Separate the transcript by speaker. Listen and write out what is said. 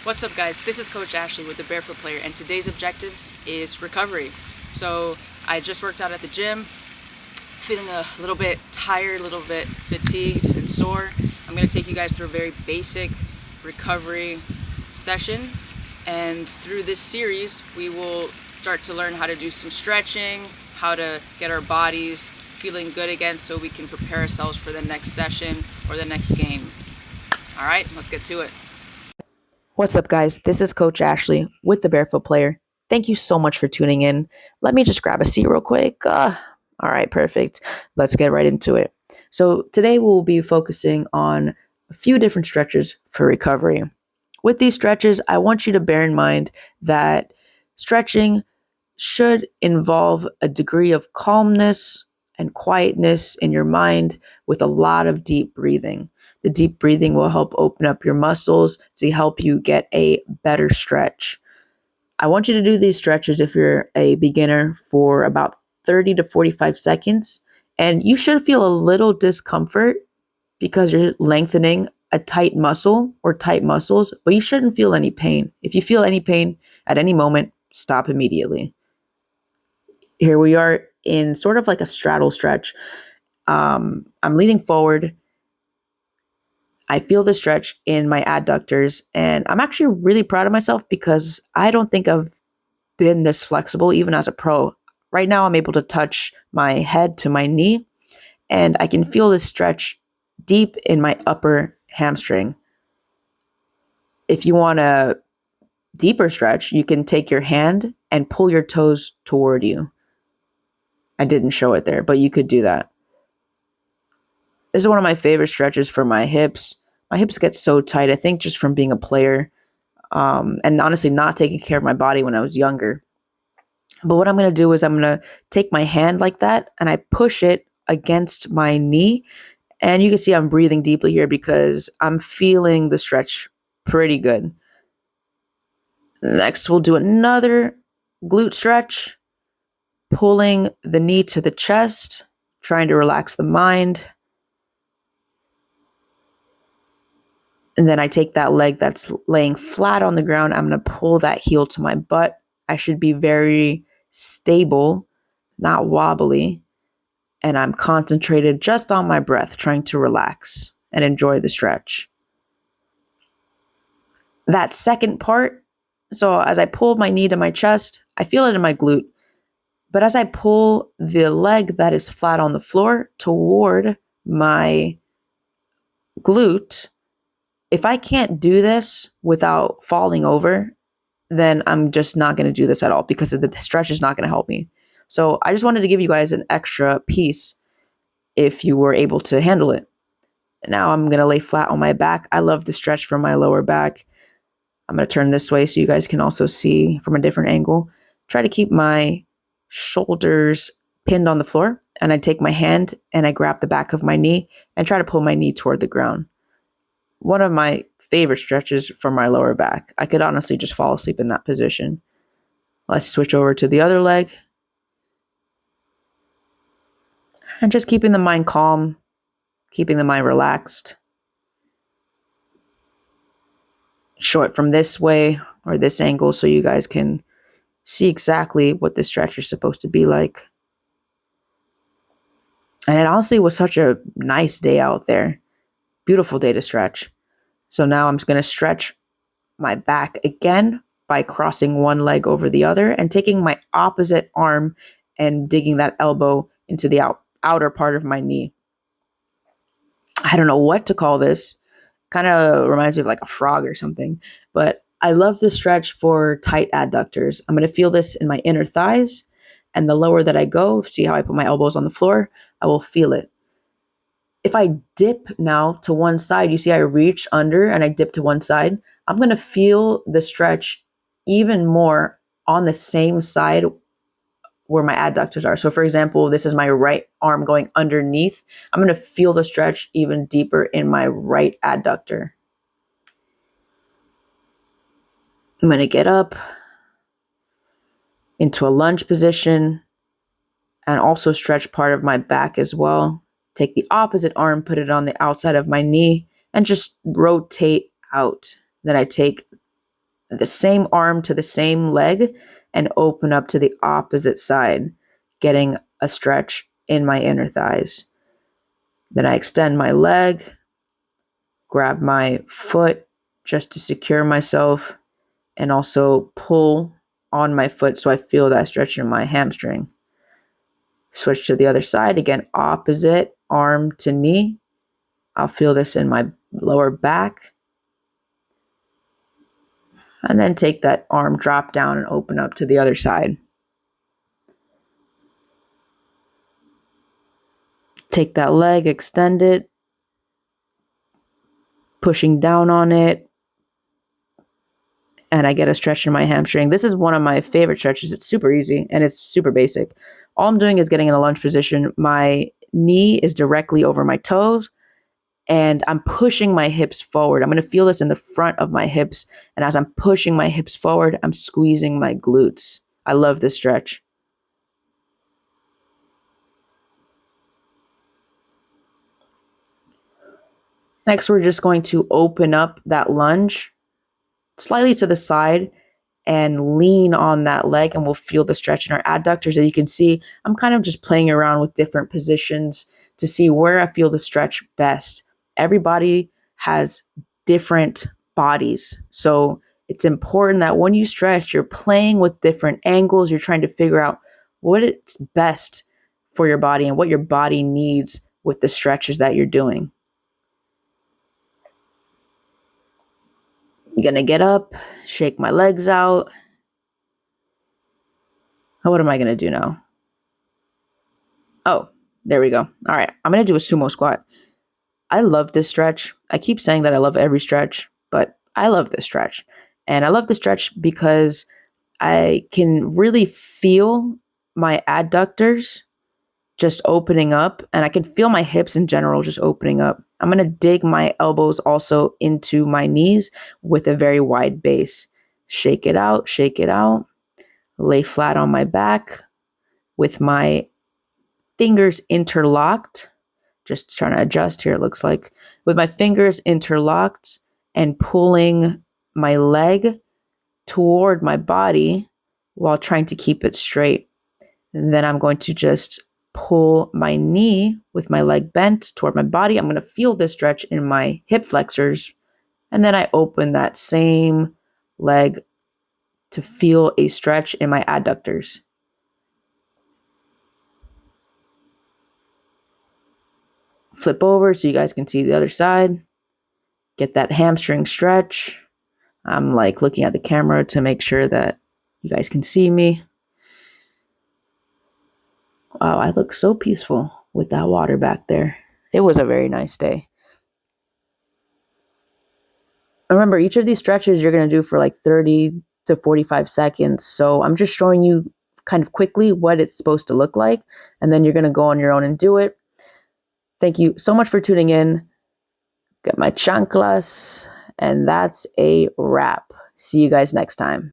Speaker 1: What's up, guys? This is Coach Ashleigh with the Barefoot Player, and today's objective is recovery. So I just worked out at the gym, feeling a little bit tired, a little bit fatigued and sore. I'm going to take you guys through a very basic recovery session, and through this series we will start to learn how to do some stretching, how to get our bodies feeling good again so we can prepare ourselves for the next session or the next game. All right, let's get to it.
Speaker 2: What's up, guys? This is Coach Ashleigh with the Barefoot Player. Thank you so much for tuning in. Let me just grab a seat real quick. All right, perfect. Let's get right into it. So today we'll be focusing on a few different stretches for recovery. With these stretches, I want you to bear in mind that stretching should involve a degree of calmness and quietness in your mind with a lot of deep breathing. The deep breathing will help open up your muscles to help you get a better stretch. I want you to do these stretches if you're a beginner for about 30 to 45 seconds. And you should feel a little discomfort because you're lengthening a tight muscle or tight muscles, but you shouldn't feel any pain. If you feel any pain at any moment, stop immediately. Here we are in sort of like a straddle stretch. I'm leaning forward. I feel the stretch in my adductors, and I'm actually really proud of myself because I don't think I've been this flexible even as a pro. Right now, I'm able to touch my head to my knee, and I can feel this stretch deep in my upper hamstring. If you want a deeper stretch, you can take your hand and pull your toes toward you. I didn't show it there, but you could do that. This is one of my favorite stretches for my hips. My hips get so tight, I think just from being a player, and honestly not taking care of my body when I was younger. But what I'm going to do is I'm going to take my hand like that and I push it against my knee. And you can see I'm breathing deeply here because I'm feeling the stretch pretty good. Next, we'll do another glute stretch, pulling the knee to the chest, trying to relax the mind. And then I take that leg that's laying flat on the ground. I'm going to pull that heel to my butt. I should be very stable, not wobbly. And I'm concentrated just on my breath, trying to relax and enjoy the stretch. That second part, so as I pull my knee to my chest, I feel it in my glute. But as I pull the leg that is flat on the floor toward my glute, if I can't do this without falling over, then I'm just not going to do this at all because the stretch is not going to help me. So I just wanted to give you guys an extra piece if you were able to handle it. Now I'm going to lay flat on my back. I love the stretch from my lower back. I'm going to turn this way so you guys can also see from a different angle. Try to keep my shoulders pinned on the floor, and I take my hand and I grab the back of my knee and try to pull my knee toward the ground. One of my favorite stretches for my lower back. I could honestly just fall asleep in that position. Let's switch over to the other leg. And just keeping the mind calm, keeping the mind relaxed. Show it from this way or this angle so you guys can see exactly what this stretch is supposed to be like. And it honestly was such a nice day out there. Beautiful day to stretch. So now I'm just going to stretch my back again by crossing one leg over the other and taking my opposite arm and digging that elbow into the outer part of my knee. I don't know what to call this. Kind of reminds me of like a frog or something. But I love the stretch for tight adductors. I'm going to feel this in my inner thighs. And the lower that I go, see how I put my elbows on the floor? I will feel it. If I dip now to one side, you see I reach under and I dip to one side, I'm going to feel the stretch even more on the same side where my adductors are. So for example, this is my right arm going underneath. I'm going to feel the stretch even deeper in my right adductor. I'm going to get up into a lunge position and also stretch part of my back as well. Take the opposite arm, put it on the outside of my knee, and just rotate out. Then I take the same arm to the same leg and open up to the opposite side, getting a stretch in my inner thighs. Then I extend my leg, grab my foot just to secure myself, and also pull on my foot so I feel that stretch in my hamstring. Switch to the other side, again, opposite arm to knee. I'll feel this in my lower back. And then take that arm, drop down, and open up to the other side. Take that leg, extend it, pushing down on it, and I get a stretch in my hamstring. This is one of my favorite stretches. It's super easy and it's super basic. All I'm doing is getting in a lunge position. My knee is directly over my toes and I'm pushing my hips forward. I'm going to feel this in the front of my hips. And as I'm pushing my hips forward, I'm squeezing my glutes. I love this stretch. Next, we're just going to open up that lunge slightly to the side and lean on that leg, and we'll feel the stretch in our adductors. As you can see, I'm kind of just playing around with different positions to see where I feel the stretch best. Everybody has different bodies, so it's important that when you stretch, you're playing with different angles. You're trying to figure out what it's best for your body and what your body needs with the stretches that you're doing. I'm gonna get up, shake my legs out. What am I gonna do now? Oh, there we go. All right, I'm gonna do a sumo squat. I love this stretch. I keep saying that I love every stretch, but I love this stretch. And I love the stretch because I can really feel my adductors just opening up, and I can feel my hips in general just opening up. I'm gonna dig my elbows also into my knees with a very wide base. Shake it out, lay flat on my back with my fingers interlocked. Just trying to adjust here, it looks like. With my fingers interlocked and pulling my leg toward my body while trying to keep it straight. And then I'm going to just pull my knee with my leg bent toward my body. I'm going to feel this stretch in my hip flexors. And then I open that same leg to feel a stretch in my adductors. Flip over so you guys can see the other side. Get that hamstring stretch. I'm like looking at the camera to make sure that you guys can see me. Wow, I look so peaceful with that water back there. It was a very nice day. Remember, each of these stretches you're going to do for like 30 to 45 seconds. So I'm just showing you kind of quickly what it's supposed to look like. And then you're going to go on your own and do it. Thank you so much for tuning in. Get my chanclas. And that's a wrap. See you guys next time.